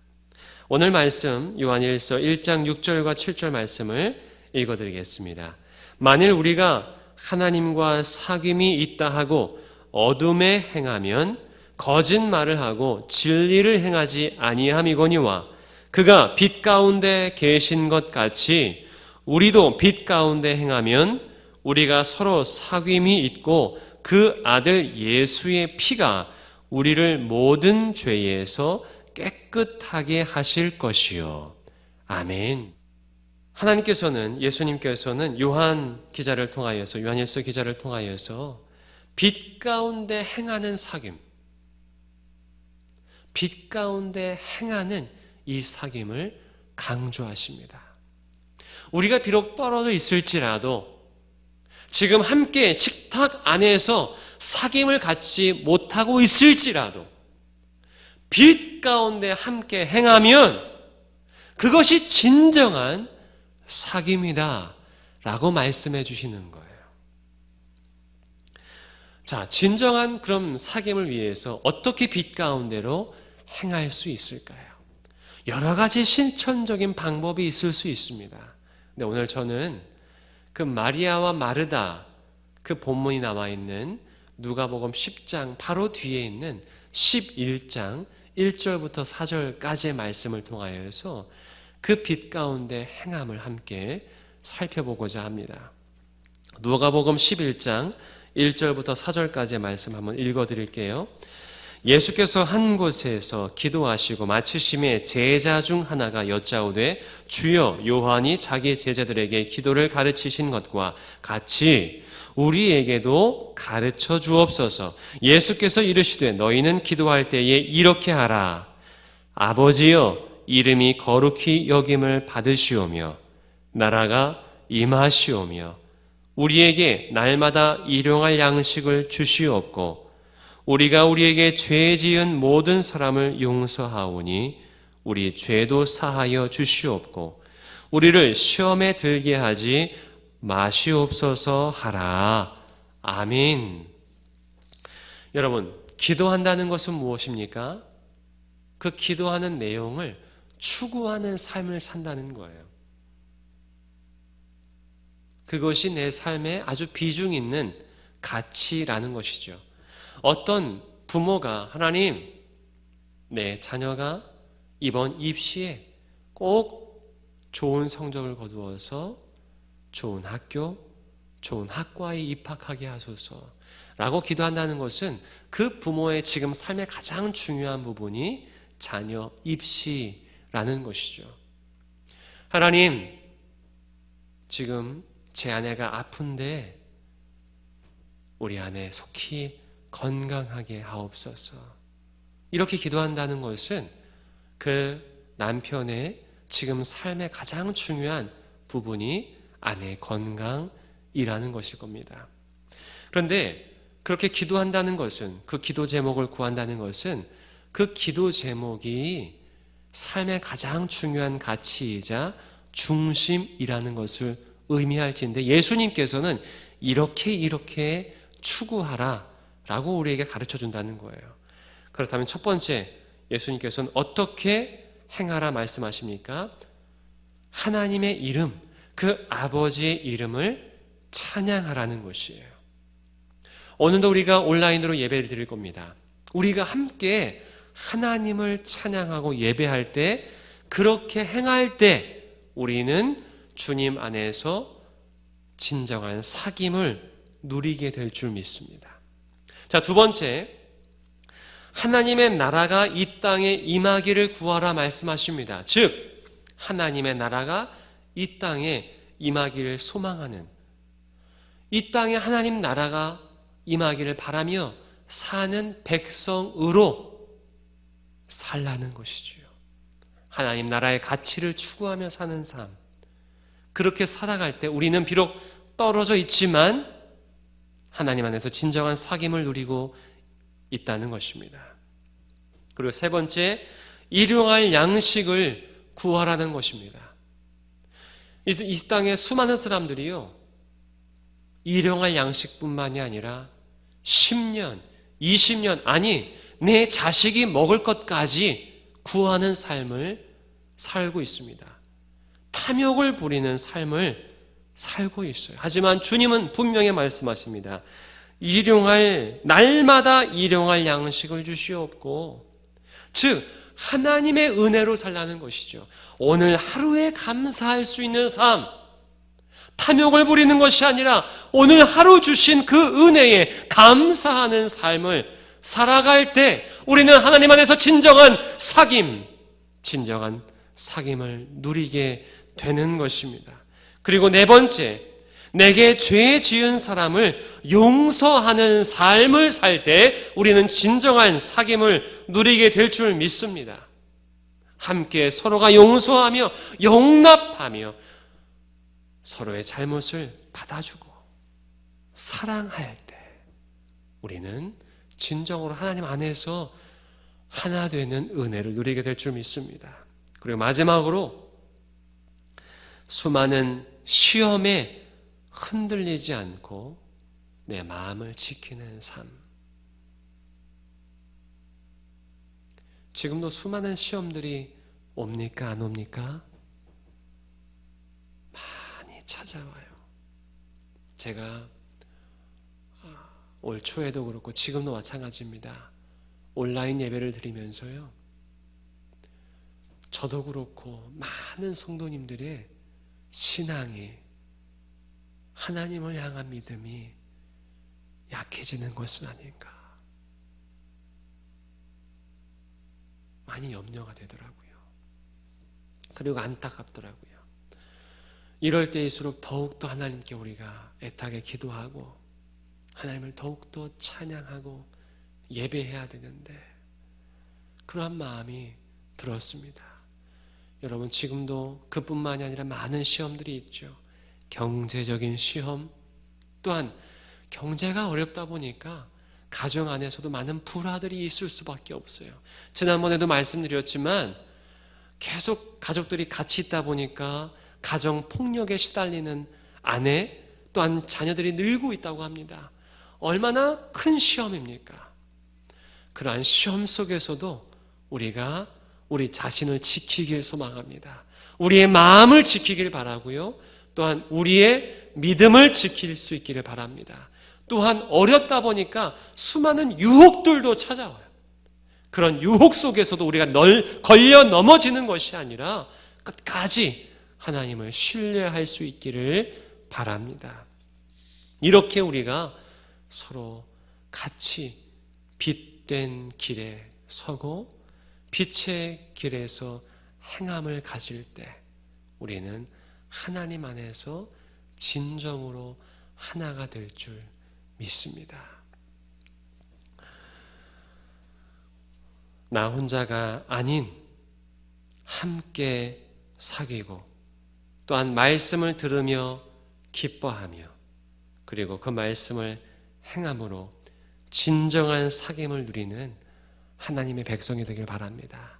오늘 말씀 요한일서 1장 6절과 7절 말씀을 읽어드리겠습니다. 만일 우리가 하나님과 사귐이 있다 하고 어둠에 행하면 거짓말을 하고 진리를 행하지 아니함이거니와, 그가 빛 가운데 계신 것 같이 우리도 빛 가운데 행하면 우리가 서로 사귐이 있고 그 아들 예수의 피가 우리를 모든 죄에서 깨끗하게 하실 것이요. 아멘. 하나님께서는, 예수님께서는 요한 기자를 통하여서, 요한일서 기자를 통하여서 빛 가운데 행하는 사귐, 빛 가운데 행하는 이 사귐을 강조하십니다. 우리가 비록 떨어져 있을지라도, 지금 함께 식탁 안에서 사귐을 갖지 못하고 있을지라도 빛 가운데 함께 행하면 그것이 진정한 사귐이다 라고 말씀해 주시는 거예요. 자, 진정한 그럼 사귐을 위해서 어떻게 빛 가운데로 행할 수 있을까요? 여러 가지 실천적인 방법이 있을 수 있습니다. 근데 오늘 저는 그 마리아와 마르다, 그 본문이 남아있는 누가복음 10장 바로 뒤에 있는 11장 1절부터 4절까지의 말씀을 통하여서 그 빛 가운데 행함을 함께 살펴보고자 합니다. 누가복음 11장 1절부터 4절까지의 말씀 한번 읽어드릴게요. 예수께서 한 곳에서 기도하시고 마치심에 제자 중 하나가 여짜오되 주여, 요한이 자기 제자들에게 기도를 가르치신 것과 같이 우리에게도 가르쳐 주옵소서. 예수께서 이르시되 너희는 기도할 때에 이렇게 하라. 아버지여, 이름이 거룩히 여김을 받으시오며 나라가 임하시오며 우리에게 날마다 일용할 양식을 주시옵고 우리가 우리에게 죄 지은 모든 사람을 용서하오니 우리 죄도 사하여 주시옵고 우리를 시험에 들게 하지 마시옵소서 하라. 아멘. 여러분, 기도한다는 것은 무엇입니까? 그 기도하는 내용을 추구하는 삶을 산다는 거예요. 그것이 내 삶에 아주 비중 있는 가치라는 것이죠. 어떤 부모가 하나님, 내 자녀가 이번 입시에 꼭 좋은 성적을 거두어서 좋은 학교, 좋은 학과에 입학하게 하소서 라고 기도한다는 것은 그 부모의 지금 삶의 가장 중요한 부분이 자녀 입시라는 것이죠. 하나님, 지금 제 아내가 아픈데 우리 아내 속히 건강하게 하옵소서. 이렇게 기도한다는 것은 그 남편의 지금 삶의 가장 중요한 부분이 아내의 건강이라는 것일 겁니다. 그런데 그렇게 기도한다는 것은, 그 기도 제목을 구한다는 것은 그 기도 제목이 삶의 가장 중요한 가치이자 중심이라는 것을 의미할지인데, 예수님께서는 이렇게 추구하라 라고 우리에게 가르쳐 준다는 거예요. 그렇다면 첫 번째, 예수님께서는 어떻게 행하라 말씀하십니까? 하나님의 이름, 그 아버지의 이름을 찬양하라는 것이에요. 오늘도 우리가 온라인으로 예배를 드릴 겁니다. 우리가 함께 하나님을 찬양하고 예배할 때, 그렇게 행할 때 우리는 주님 안에서 진정한 사귐을 누리게 될 줄 믿습니다. 자, 두 번째, 하나님의 나라가 이 땅에 임하기를 구하라 말씀하십니다. 즉, 하나님의 나라가 이 땅에 임하기를 소망하는, 이 땅에 하나님 나라가 임하기를 바라며 사는 백성으로 살라는 것이지요. 하나님 나라의 가치를 추구하며 사는 삶, 그렇게 살아갈 때 우리는 비록 떨어져 있지만 하나님 안에서 진정한 사귐을 누리고 있다는 것입니다. 그리고 세 번째, 일용할 양식을 구하라는 것입니다. 이 땅에 수많은 사람들이요, 일용할 양식뿐만이 아니라 10년, 20년, 아니 내 자식이 먹을 것까지 구하는 삶을 살고 있습니다. 탐욕을 부리는 삶을 살고 있어요. 하지만 주님은 분명히 말씀하십니다. 날마다 일용할 양식을 주시옵고, 즉 하나님의 은혜로 살라는 것이죠. 오늘 하루에 감사할 수 있는 삶, 탐욕을 부리는 것이 아니라 오늘 하루 주신 그 은혜에 감사하는 삶을 살아갈 때 우리는 하나님 안에서 진정한 사귐을 누리게 되는 것입니다. 그리고 네 번째, 내게 죄 지은 사람을 용서하는 삶을 살 때 우리는 진정한 사귐을 누리게 될 줄 믿습니다. 함께 서로가 용서하며 용납하며 서로의 잘못을 받아주고 사랑할 때 우리는 진정으로 하나님 안에서 하나 되는 은혜를 누리게 될 줄 믿습니다. 그리고 마지막으로, 수많은 시험에 흔들리지 않고 내 마음을 지키는 삶. 지금도 수많은 시험들이 옵니까, 안 옵니까? 많이 찾아와요. 제가 올 초에도 그렇고 지금도 마찬가지입니다. 온라인 예배를 드리면서요, 저도 그렇고 많은 성도님들의 신앙이, 하나님을 향한 믿음이 약해지는 것은 아닌가, 많이 염려가 되더라고요. 그리고 안타깝더라고요. 이럴 때일수록 더욱더 하나님께 우리가 애타게 기도하고 하나님을 더욱더 찬양하고 예배해야 되는데, 그러한 마음이 들었습니다. 여러분, 지금도 그뿐만이 아니라 많은 시험들이 있죠. 경제적인 시험, 또한 경제가 어렵다 보니까 가정 안에서도 많은 불화들이 있을 수밖에 없어요. 지난번에도 말씀드렸지만 계속 가족들이 같이 있다 보니까 가정 폭력에 시달리는 아내 또한 자녀들이 늘고 있다고 합니다. 얼마나 큰 시험입니까? 그러한 시험 속에서도 우리가 우리 자신을 지키길 소망합니다. 우리의 마음을 지키길 바라고요. 또한 우리의 믿음을 지킬 수 있기를 바랍니다. 또한 어렵다 보니까 수많은 유혹들도 찾아와요. 그런 유혹 속에서도 우리가 걸려 넘어지는 것이 아니라 끝까지 하나님을 신뢰할 수 있기를 바랍니다. 이렇게 우리가 서로 같이 빛된 길에 서고 빛의 길에서 행함을 가질 때 우리는 하나님 안에서 진정으로 하나가 될 줄 믿습니다. 나 혼자가 아닌 함께 사귀고 또한 말씀을 들으며 기뻐하며 그리고 그 말씀을 행함으로 진정한 사귐을 누리는 하나님의 백성이 되길 바랍니다.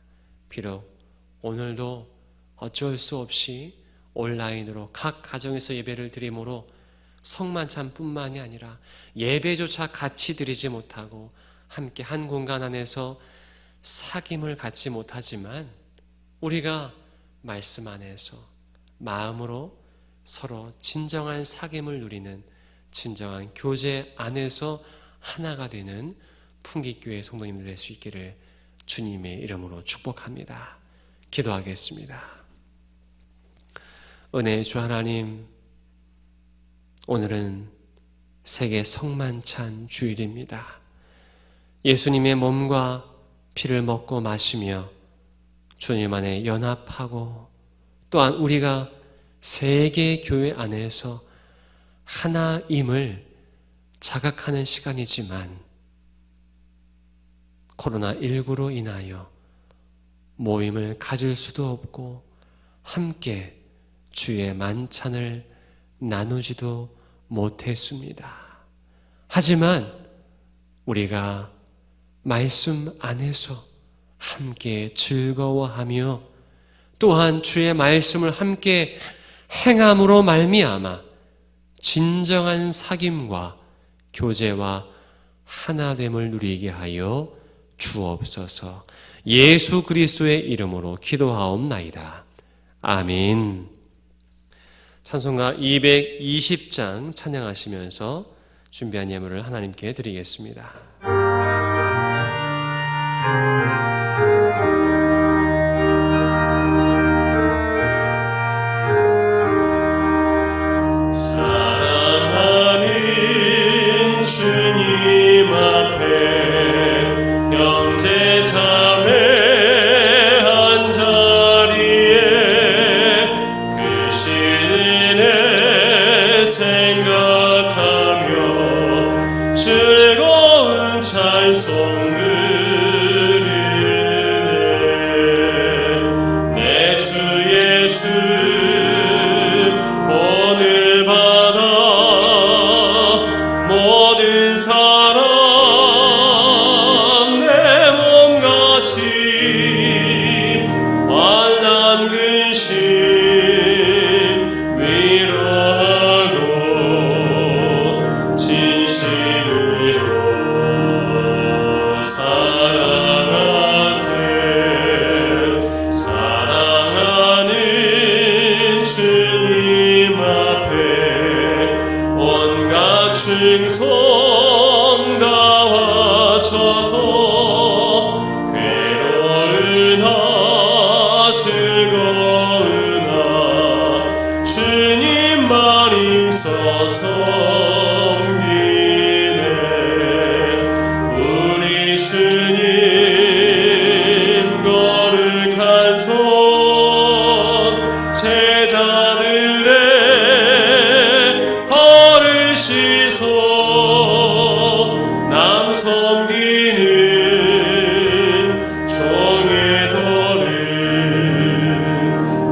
비록 오늘도 어쩔 수 없이 온라인으로 각 가정에서 예배를 드림으로 성만찬뿐만이 아니라 예배조차 같이 드리지 못하고 함께 한 공간 안에서 사귐을 갖지 못하지만 우리가 말씀 안에서 마음으로 서로 진정한 사귐을 누리는 진정한 교제 안에서 하나가 되는 풍기교회 성도님들 될 수 있기를 주님의 이름으로 축복합니다. 기도하겠습니다. 은혜의 주 하나님, 오늘은 세계 성만찬 주일입니다. 예수님의 몸과 피를 먹고 마시며 주님 안에 연합하고 또한 우리가 세계 교회 안에서 하나임을 자각하는 시간이지만 코로나19로 인하여 모임을 가질 수도 없고 함께 주의 만찬을 나누지도 못했습니다. 하지만 우리가 말씀 안에서 함께 즐거워하며 또한 주의 말씀을 함께 행함으로 말미암아 진정한 사귐과 교제와 하나됨을 누리게 하여 주옵소서. 예수 그리스도의 이름으로 기도하옵나이다. 아멘. 찬송가 220장 찬양하시면서 준비한 예물을 하나님께 드리겠습니다. 사랑하는 주님 앞에 형제 자매 한 자리에 그 시인의 생각하며 즐거운 찬송 부르네. 내 주 예수 본을 받아 모든 사람 내 몸같이 환난 근심 위로하고 진심으로 사랑하세. 사랑하는 주님 앞에 온갖 충성 다 바쳐서 괴로우나 즐거우나 주님만 있어 섬기네. 우리 주님 거룩한 손 제자들의 허를 씻어 남 섬기는 종의 도를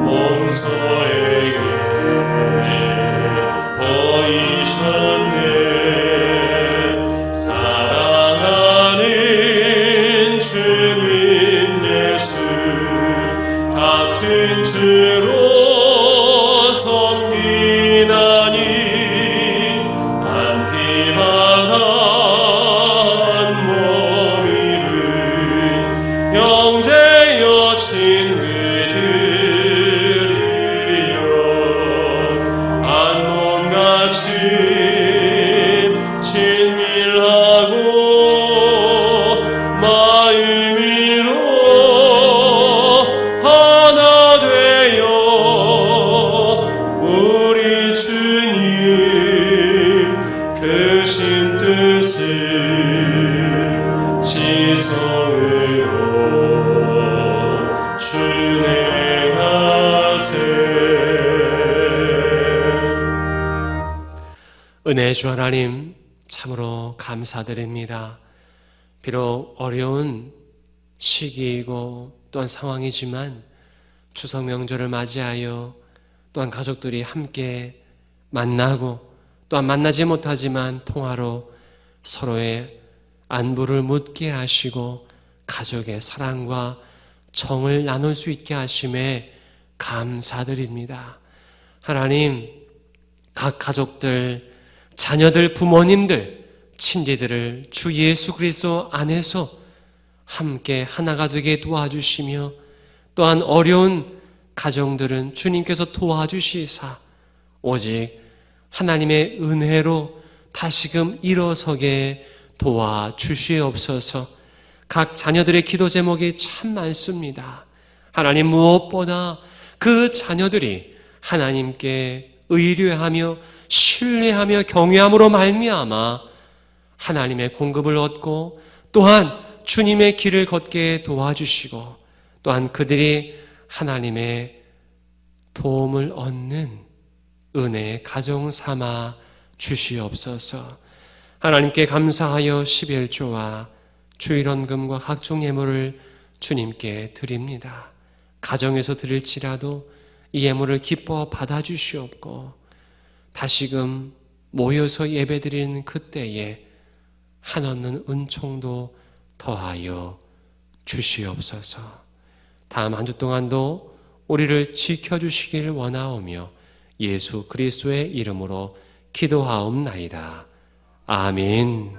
몽소에게 보이시 마음으로 섬기다니 안티바한 몸이를 형제 여친 위들이여 한 몸같이 친밀하고 마음으로 하나 되어 우리 주님 크신 뜻을 지성으로 준행하세. 은혜의 주 하나님, 참으로 감사드립니다. 비록 어려운 시기이고 또한 상황이지만 추석 명절을 맞이하여 또한 가족들이 함께 만나고 또한 만나지 못하지만 통화로 서로의 안부를 묻게 하시고 가족의 사랑과 정을 나눌 수 있게 하심에 감사드립니다. 하나님, 각 가족들, 자녀들, 부모님들, 친지들을 주 예수 그리스도 안에서 함께 하나가 되게 도와주시며 또한 어려운 가정들은 주님께서 도와주시사 오직 하나님의 은혜로 다시금 일어서게 도와주시옵소서. 각 자녀들의 기도 제목이 참 많습니다. 하나님, 무엇보다 그 자녀들이 하나님께 의뢰하며 신뢰하며 경외함으로 말미암아 하나님의 공급을 얻고 또한 주님의 길을 걷게 도와주시고 또한 그들이 하나님의 도움을 얻는 은혜의 가정 삼아 주시옵소서. 하나님께 감사하여 11조와 주일원금과 각종 예물을 주님께 드립니다. 가정에서 드릴지라도 이 예물을 기뻐 받아주시옵고 다시금 모여서 예배드리는 그때에 한없는 은총도 더하여 주시옵소서. 다음 한 주 동안도 우리를 지켜주시길 원하오며 예수 그리스도의 이름으로 기도하옵나이다. 아멘.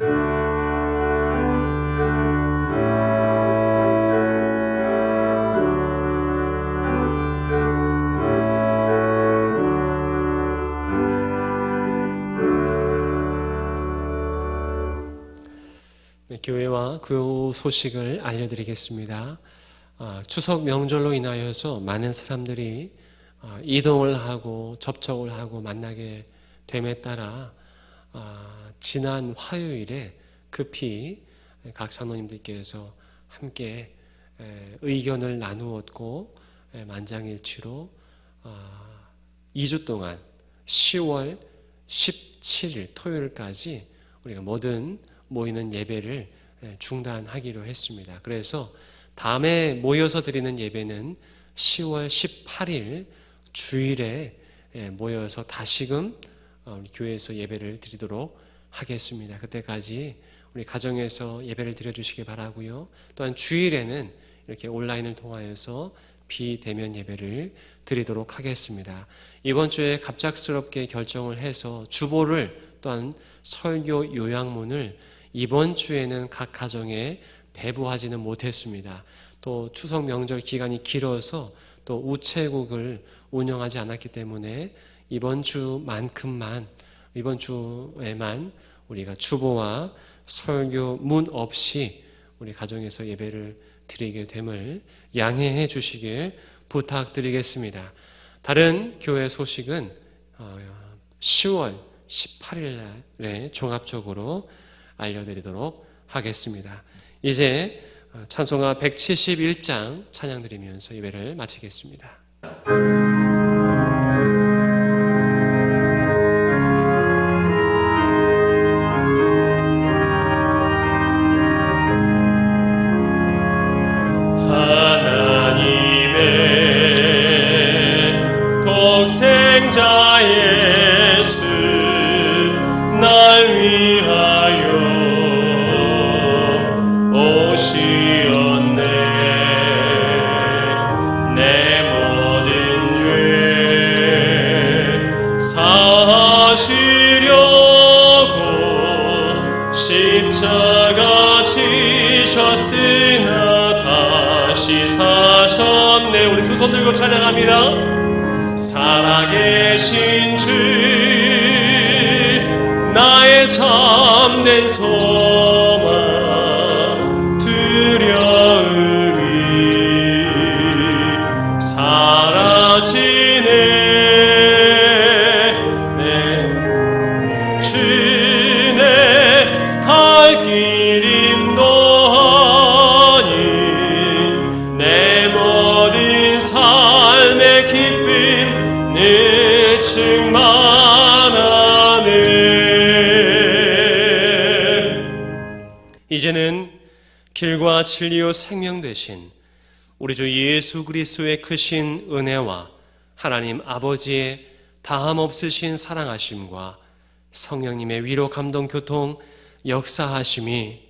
교회와 교우 소식을 알려드리겠습니다. 추석 명절로 인하여서 많은 사람들이 이동을 하고 접촉을 하고 만나게 됨에 따라 지난 화요일에 급히 각 장로님들께서 함께 의견을 나누었고 만장일치로 2주 동안 10월 17일 토요일까지 우리가 모든 모이는 예배를 중단하기로 했습니다. 그래서 다음에 모여서 드리는 예배는 10월 18일 주일에 모여서 다시금 우리 교회에서 예배를 드리도록 하겠습니다. 그때까지 우리 가정에서 예배를 드려주시기 바라고요. 또한 주일에는 이렇게 온라인을 통하여서 비대면 예배를 드리도록 하겠습니다. 이번 주에 갑작스럽게 결정을 해서 주보를 또한 설교 요약문을 이번 주에는 각 가정에 배부하지는 못했습니다. 또 추석 명절 기간이 길어서 또 우체국을 운영하지 않았기 때문에 이번 주에만 우리가 주보와 설교문 없이 우리 가정에서 예배를 드리게 됨을 양해해 주시길 부탁드리겠습니다. 다른 교회 소식은 10월 18일에 종합적으로 알려드리도록 하겠습니다. 이제 찬송가 171장 찬양 드리면서 예배를 마치겠습니다. 하나님의 독생자 예수 날 위하여 오시었네. 내 모든 죄 찬양합니다. 살아계신 주 나의 참된 소망 두려움이 사라지네. 주내 갈 길 인도하니 내 모든 삶의 기쁨 늘 충만하네. 이제는 길과 진리요 생명 되신 우리 주 예수 그리스도의 크신 은혜와 하나님 아버지의 다함 없으신 사랑하심과 성령님의 위로 감동 교통 역사하심이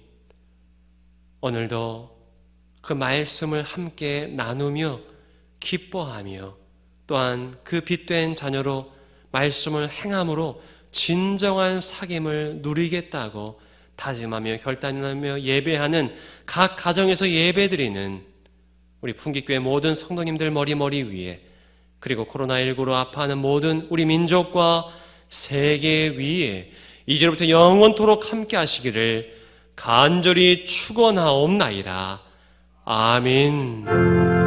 오늘도 그 말씀을 함께 나누며 기뻐하며 또한 그 빛된 자녀로 말씀을 행함으로 진정한 사귐을 누리겠다고 다짐하며 결단하며 예배하는 각 가정에서 예배드리는 우리 풍기교회 모든 성도님들 머리 위에, 그리고 코로나19로 아파하는 모든 우리 민족과 세계 위에 이제로부터 영원토록 함께 하시기를 간절히 축원하옵나이다. 아멘.